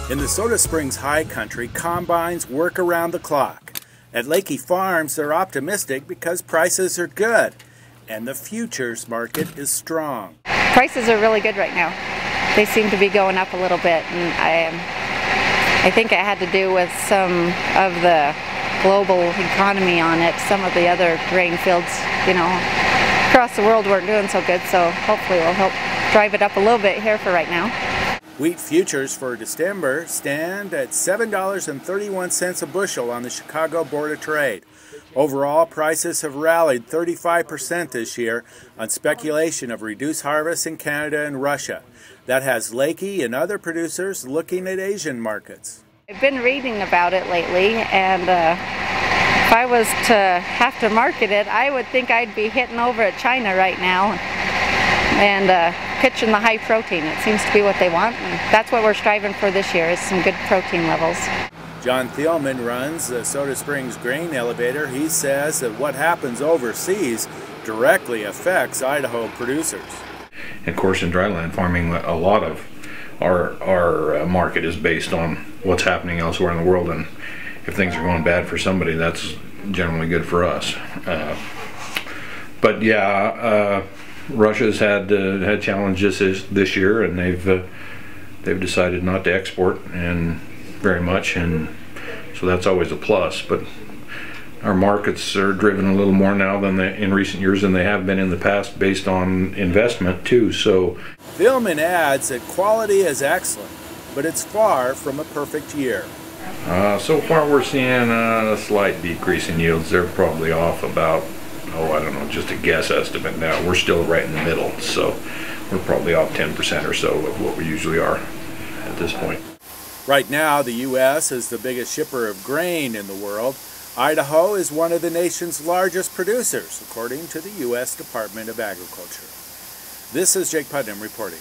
In the Soda Springs High Country, combines work around the clock. At Lakey Farms, they're optimistic because prices are good, and the futures market is strong. Prices are really good right now. They seem to be going up a little bit, and I think it had to do with some of the global economy on it. Some of the other grain fields, across the world weren't doing so good, so hopefully we'll help drive it up a little bit here for right now. Wheat futures for December stand at $7.31 a bushel on the Chicago Board of Trade. Overall, prices have rallied 35% this year on speculation of reduced harvests in Canada and Russia. That has Lakey and other producers looking at Asian markets. I've been reading about it lately, and if I was to have to market it, I would think I'd be hitting over at China right now and pitching the high protein. It seems to be what they want, and that's what we're striving for this year, is some good protein levels. John Thielman runs the Soda Springs Grain Elevator. He says that what happens overseas directly affects Idaho producers. Of course, in dryland farming, a lot of our market is based on what's happening elsewhere in the world, and if things are going bad for somebody, that's generally good for us. But yeah, Russia's had challenges this year, and they've decided not to export and very much, and so that's always a plus. But our markets are driven a little more now than in recent years than they have been in the past, based on investment too. So Thielman adds that quality is excellent, but it's far from a perfect year. So far we're seeing a slight decrease in yields. They're probably off about, I don't know, just a guess estimate now. We're still right in the middle, so we're probably off 10% or so of what we usually are at this point. Right now, the U.S. is the biggest shipper of grain in the world. Idaho is one of the nation's largest producers, according to the U.S. Department of Agriculture. This is Jake Putnam reporting.